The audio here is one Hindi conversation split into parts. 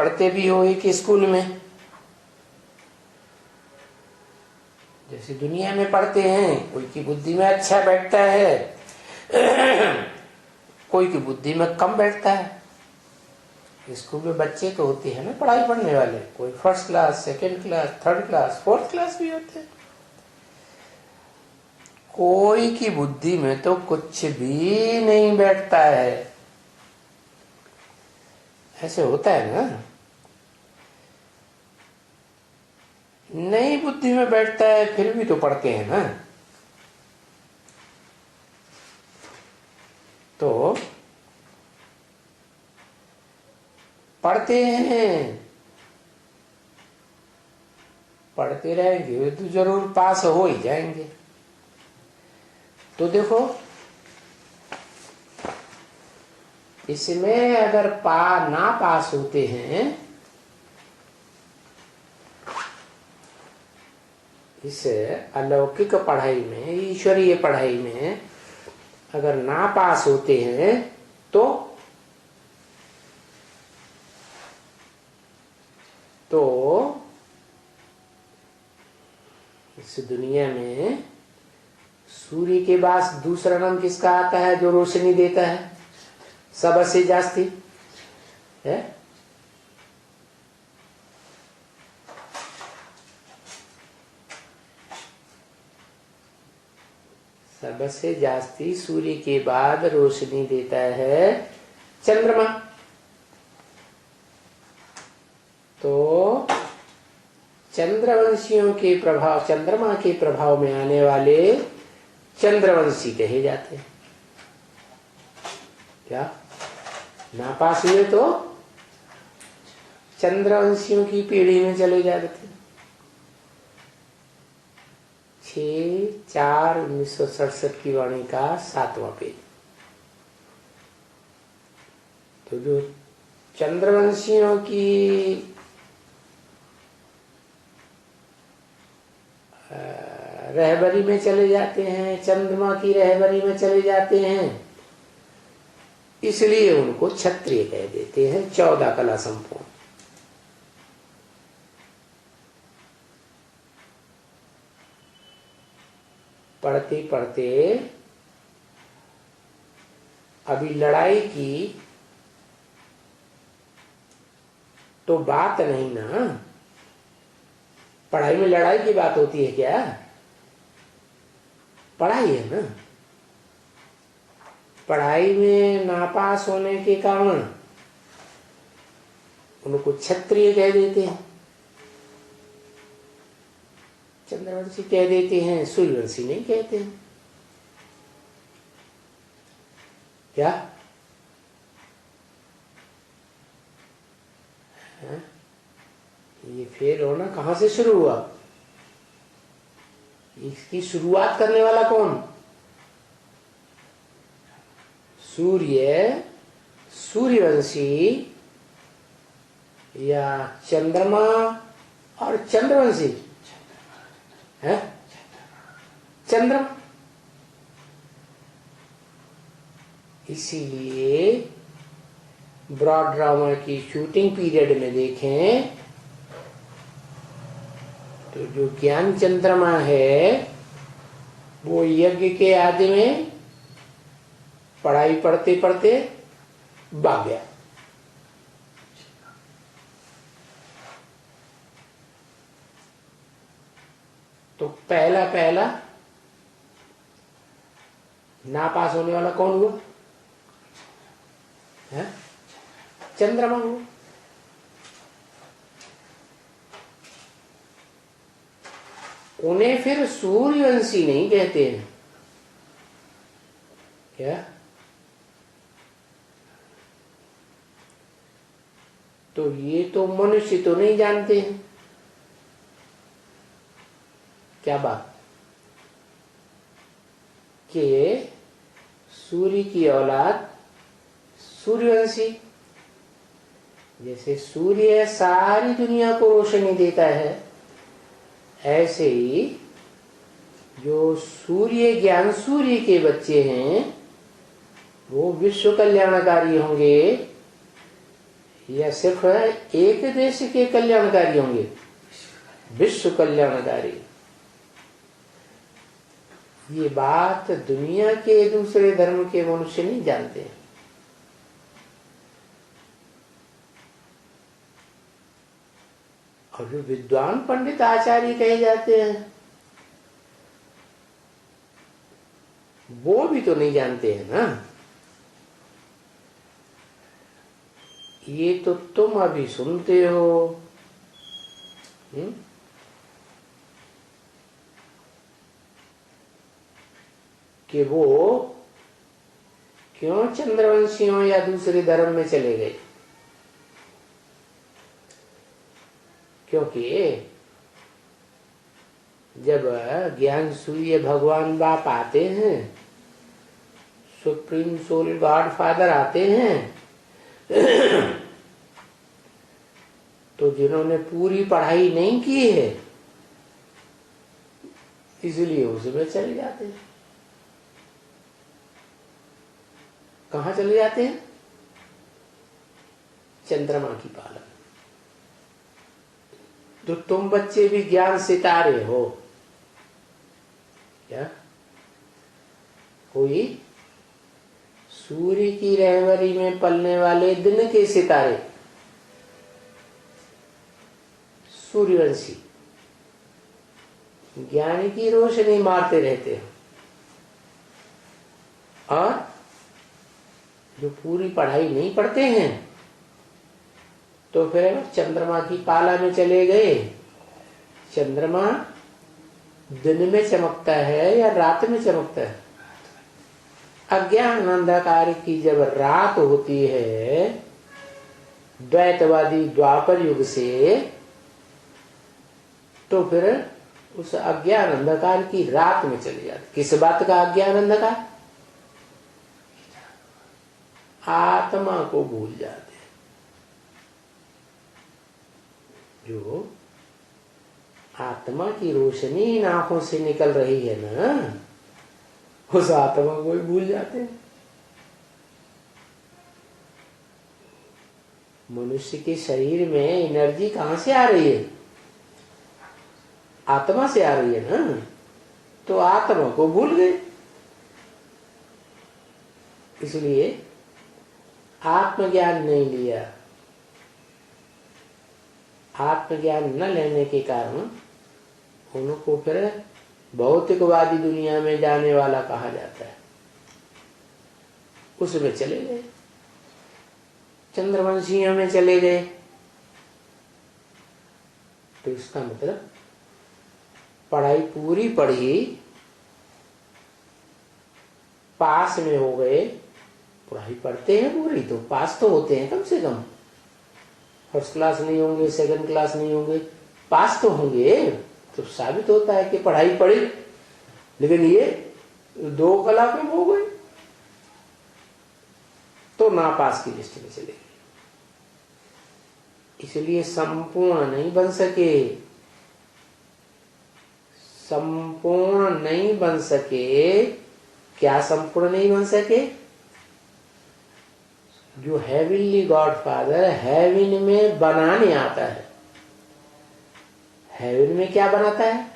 पढ़ते भी हो एक स्कूल में, जैसे दुनिया में पढ़ते हैं, कोई की बुद्धि में अच्छा बैठता है, कोई की बुद्धि में कम बैठता है। स्कूल में बच्चे तो होते हैं ना पढ़ाई पढ़ने वाले, कोई first class, second class, third class, fourth class भी होते हैं। कोई की बुद्धि में तो कुछ भी नहीं बैठता है। ऐसे होता है ना, नहीं बुद्धि में बैठता है, फिर भी तो पढ़ते हैं ना। तो पढ़ते हैं, पढ़ते रहेंगे तो जरूर पास हो ही जाएंगे। तो देखो, इसमें अगर ना पास होते हैं, इस अलौकिक पढ़ाई में, ईश्वरीय पढ़ाई में अगर ना पास होते हैं तो इस दुनिया में सूर्य के बाद दूसरा नाम किसका आता है जो रोशनी देता है सबसे जास्ती है? सबसे जास्ती सूर्य के बाद रोशनी देता है चंद्रमा। तो चंद्रवंशियों के प्रभाव, चंद्रमा के प्रभाव में आने वाले चंद्रवंशी कहे जाते हैं। क्या नापास हुए तो चंद्रवंशियों की पीढ़ी में चले जाते थे। 6/4/1967 की वाणी का 7वां पेज। तो जो चंद्रवंशियों की रहबरी में चले जाते हैं, चंद्रमा की रहबरी में चले जाते हैं, इसलिए उनको क्षत्रिय कह देते हैं, 14 कला संपूर्ण। पढ़ते पढ़ते अभी लड़ाई की तो बात नहीं ना, पढ़ाई में लड़ाई की बात होती है क्या? पढ़ाई है ना। पढ़ाई में नापास होने के कारण उनको क्षत्रिय कह देते हैं, चंद्रवंशी कह देते हैं, सूर्यवंशी नहीं कहते हैं। क्या है? ये फेल होना कहां से शुरू हुआ? इसकी शुरुआत करने वाला कौन? सूर्यवंशी या चंद्रमा और चंद्रवंशी है? चंद्रमा। इसीलिए ब्रॉड ड्रामा की शूटिंग पीरियड में देखें तो जो ज्ञान चंद्रमा है वो यज्ञ के आदि में पढ़ाई पढ़ते पढ़ते भाग गया। तो पहला नापास होने वाला कौन हुआ? है? चंद्रमा हुआ। उन्हें फिर सूर्यवंशी नहीं कहते हैं। क्या? तो ये तो मनुष्य तो नहीं जानते हैं। क्या बात? कि सूर्य की औलाद सूर्यवंशी, जैसे सूर्य सारी दुनिया को रोशनी देता है, ऐसे ही जो सूर्य ज्ञान सूर्य के बच्चे हैं वो विश्व कल्याणकारी होंगे, या सिर्फ एक देश के कल्याणकारी होंगे? विश्व कल्याणकारी। ये बात दुनिया के दूसरे धर्म के मनुष्य नहीं जानते हैं। और जो विद्वान पंडित आचार्य कहे जाते हैं वो भी तो नहीं जानते हैं ना। ये तो तुम अभी सुनते हो। कि वो क्यों चंद्रवंशियों या दूसरे धर्म में चले गए? क्योंकि जब ज्ञान सूर्य भगवान बाप आते हैं, सुप्रीम सोल गॉड फादर आते हैं, तो जिन्होंने पूरी पढ़ाई नहीं की है इसलिए उसमें चले जाते हैं। कहाँ चले जाते हैं? चंद्रमा की पालन। तो तुम बच्चे भी ज्ञान सितारे हो क्या? कोई सूर्य की रहबरी में पलने वाले दिन के सितारे, सूर्यवंशी ज्ञान की रोशनी मारते रहते हैं। और जो पूरी पढ़ाई नहीं पढ़ते हैं तो फिर चंद्रमा की पाला में चले गए। चंद्रमा दिन में चमकता है या रात में चमकता है? अज्ञान अंधकार की जब रात होती है द्वैतवादी द्वापर युग से, तो फिर उस अज्ञान अंधकार की रात में चले जाते। किस बात का अज्ञान अंधकार? आत्मा को भूल जाते। जो आत्मा की रोशनी इन आंखों से निकल रही है ना, उस आत्मा को ही भूल जाते हैं। मनुष्य के शरीर में एनर्जी कहां से आ रही है? आत्मा से आ रही है ना, तो आत्मा को भूल गए। इसलिए आत्मज्ञान नहीं लिया। आत्मज्ञान न लेने के कारण उनको फिर भौतिकवादी दुनिया में जाने वाला कहा जाता है। उसमें चले गए, चंद्रवंशियों में चले गए। तो इसका मतलब पढ़ाई पूरी पढ़ी, पास में हो गए। पढ़ाई पढ़ते हैं पूरी तो पास तो होते हैं कम से कम। फर्स्ट क्लास नहीं होंगे, सेकंड क्लास नहीं होंगे, पास तो होंगे। तो साबित होता है कि पढ़ाई पढ़ी। लेकिन ये 2 कला में हो गए तो नापास की लिस्ट में चले गए। इसलिए संपूर्ण नहीं बन सके। संपूर्ण नहीं बन सके। क्या संपूर्ण नहीं बन सके? जो हेवनली गॉड फादर हेवन में बनाने आता है। हेवन में क्या बनाता है?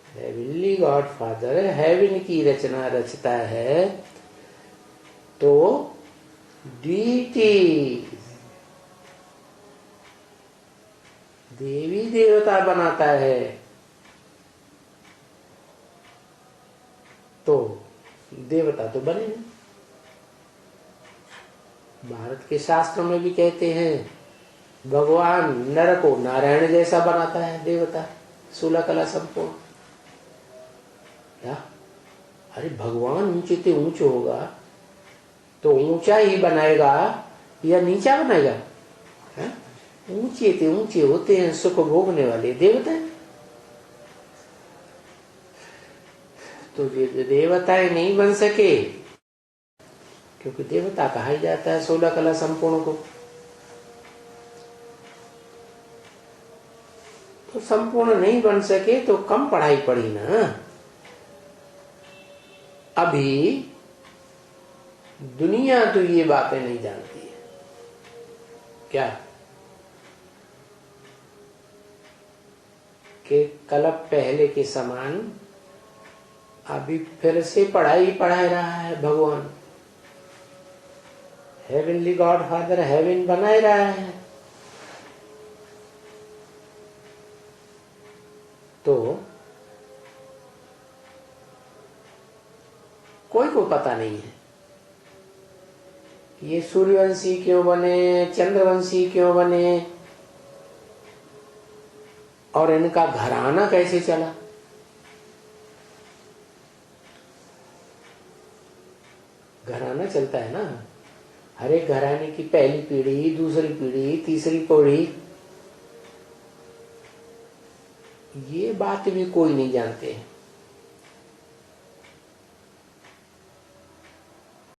हेवनली गॉड फादर हेवन की रचना रचता है। तो डीटी देवी देवता बनाता है। तो देवता तो बने हैं। भारत के शास्त्रों में भी कहते हैं भगवान नर को नारायण जैसा बनाता है देवता, 16 कला संपूर्ण। क्या? अरे भगवान ऊंचे से ऊंचे होगा तो ऊंचा ही बनाएगा या नीचा बनाएगा? ऊंचे से ऊंचे होते हैं सुख भोगने वाले देवता। तो ये देवताएं नहीं बन सके, क्योंकि देवता कहा ही जाता है 16 कला संपूर्ण को। तो संपूर्ण नहीं बन सके तो कम पढ़ाई पढ़ी ना। अभी दुनिया तो ये बातें नहीं जानती है। क्या कि कल पहले के समान अभी फिर से पढ़ाई पढ़ा रहा है भगवान, हेवनली गॉड फादर हेवन बना रहा है। तो कोई को पता नहीं है ये सूर्यवंशी क्यों बने, चंद्रवंशी क्यों बने, और इनका घराना कैसे चला। घराना चलता है ना, हर एक घराने की पहली पीढ़ी, दूसरी पीढ़ी, तीसरी पीढ़ी, ये बात भी कोई नहीं जानते हैं।